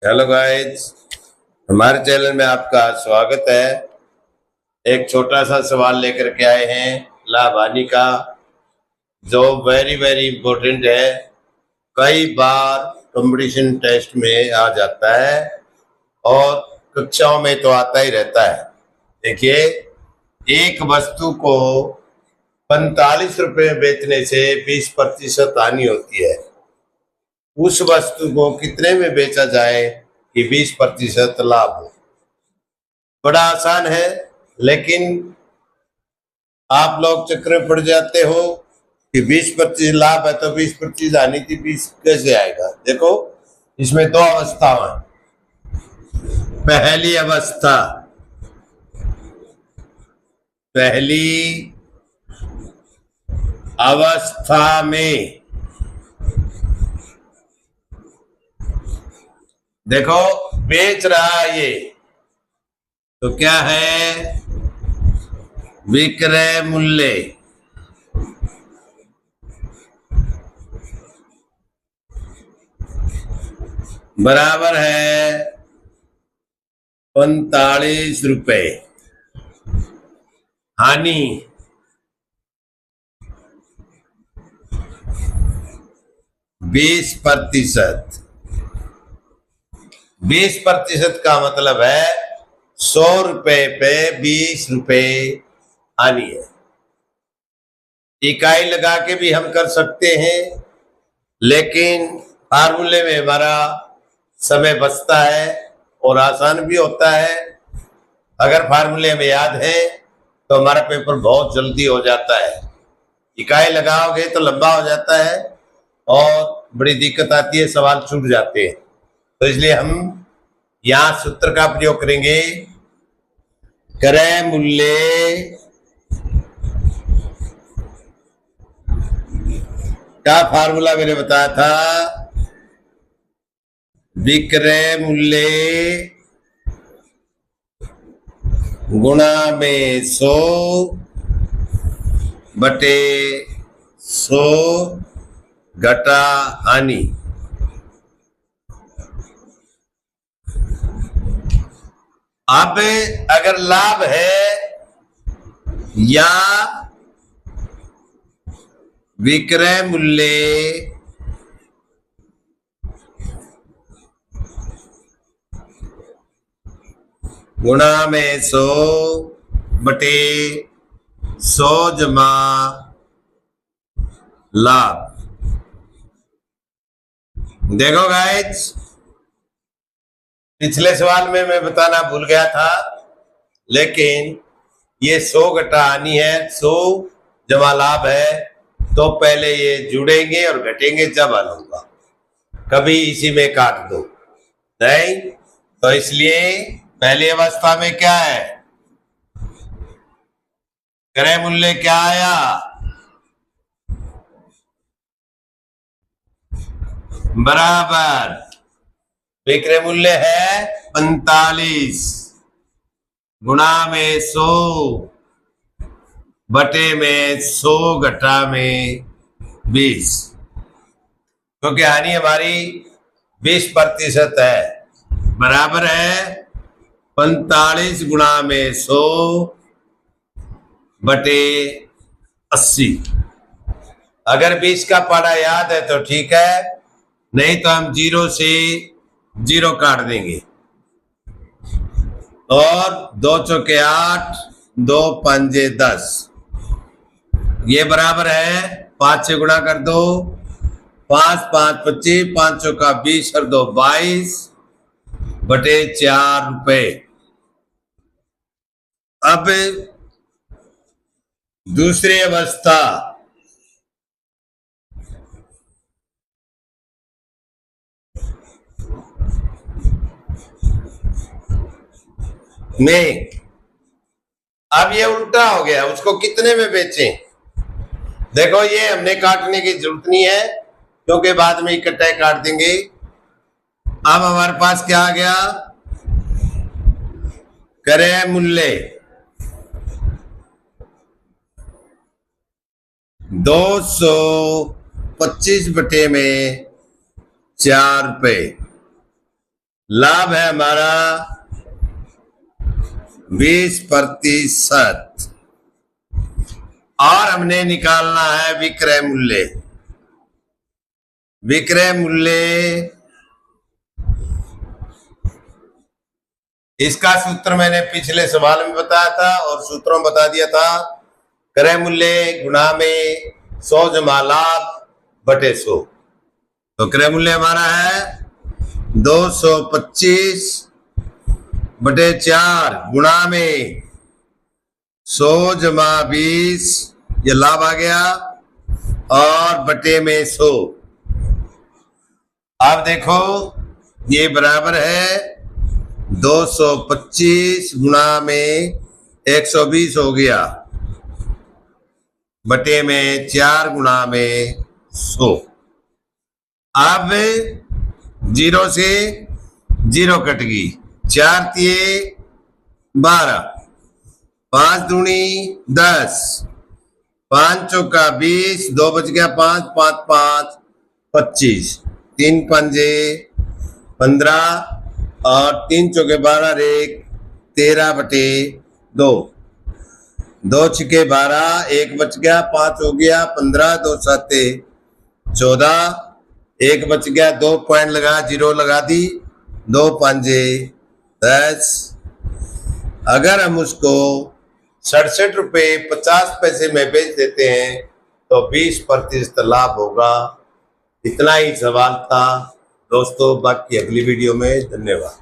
Hello guys, हमारे channel में आपका स्वागत है। एक छोटा सा सवाल लेकर के आए हैं लाभ हानि का, जो वेरी वेरी इम्पोर्टेंट है। कई बार कंपटीशन टेस्ट में आ जाता है और कक्षाओं में तो आता ही रहता है। देखिए, एक वस्तु को 45 रुपए बेचने से 20% हानि होती है। उस वस्तु को कितने में बेचा जाए कि 20% लाभ हो? बड़ा आसान है, लेकिन आप लोग चक्कर में पड़ जाते हो कि 20% लाभ है तो 20% हानि थी, 20 कैसे आएगा? देखो, इसमें दो अवस्था है। पहली अवस्था, पहली अवस्था में देखो, बेच रहा है ये, तो क्या है? विक्रय मूल्य बराबर है 45 रुपए। हानि 20%। 20% का मतलब है 100 रुपए पे 20 रुपए हानि है। इकाई लगा के भी हम कर सकते हैं, लेकिन फार्मूले में हमारा समय बचता है और आसान भी होता है। अगर फार्मूले में याद है तो हमारा पेपर बहुत जल्दी हो जाता है। इकाई लगाओगे तो लंबा हो जाता है और बड़ी दिक्कत आती है, सवाल छूट जाते हैं। तो इसलिए हम यहाँ सूत्र का प्रयोग करेंगे। क्रय मूल्य का फार्मूला मैंने बताया था, विक्रय मूल्य गुणा में 100 बटे 100 घटा हानि। अब अगर लाभ है या विक्रय मूल्य गुणा में 100 बटे 100 जमा लाभ। देखो गाइस, पिछले सवाल में मैं बताना भूल गया था, लेकिन ये 100 घटा हानि है, 100 जमा लाभ है, तो पहले ये जुड़ेंगे और घटेंगे जब हल होगा। कभी इसी में काट दो नहीं, तो इसलिए पहली अवस्था में क्या है? क्रय मूल्य क्या आया? बराबर विक्रय मूल्य है 45 गुणा में 100 बटे में 100 घटा में 20, क्योंकि हानि हमारी 20% है। बराबर है 45 गुणा में 100 बटे 80। अगर 20 का पारा याद है तो ठीक है, नहीं तो हम 0 से 0 काट देंगे। और 2 चौके 8, 2 पंजे 10, ये बराबर है 5 से गुणा कर दो, 5 5 25, 5 चौका 20 और 2 22 बटे 4 रुपए। अब दूसरी अवस्था में, अब ये उल्टा हो गया, उसको कितने में बेचें? देखो, ये हमने काटने की जरूरत नहीं है, क्योंकि बाद में इकट्ठा काट देंगे। अब हमारे पास क्या आ गया? क्रय मूल्य 225 बटे में 4 रुपए लाभ है हमारा 20%। और हमने निकालना है विक्रय मूल्य। विक्रय मूल्य इसका सूत्र मैंने पिछले सवाल में बताया था और सूत्रों में बता दिया था। क्रय मूल्य गुणा में 100 जमा लाभ बटे 100। तो क्रय मूल्य हमारा है 225 बटे 4 गुणा में 100 जमा 20, ये लाभ आ गया, और बटे में 100। अब देखो ये बराबर है 225 गुणा में 120 हो गया, बटे में 4 गुणा में 100। अब 0 से 0 कट गई, 4 तिये 12, 5 दूनी 10, 5 चौका 20, 2 बच गया 5, 5 5 25, 3 पंजे 15 और 3 चौके 12 रेख 13 बटे 2, 2 छिके 12, 1 बच गया, 5 हो गया 15, 2 साते 14, 1 बच गया, 2 पॉइंट लगा, 0 लगा दी, 2 पंजे 10। अगर हम उसको 67 रुपये 50 पैसे में बेच देते हैं तो 20% लाभ होगा। इतना ही सवाल था दोस्तों, बाकी अगली वीडियो में। धन्यवाद।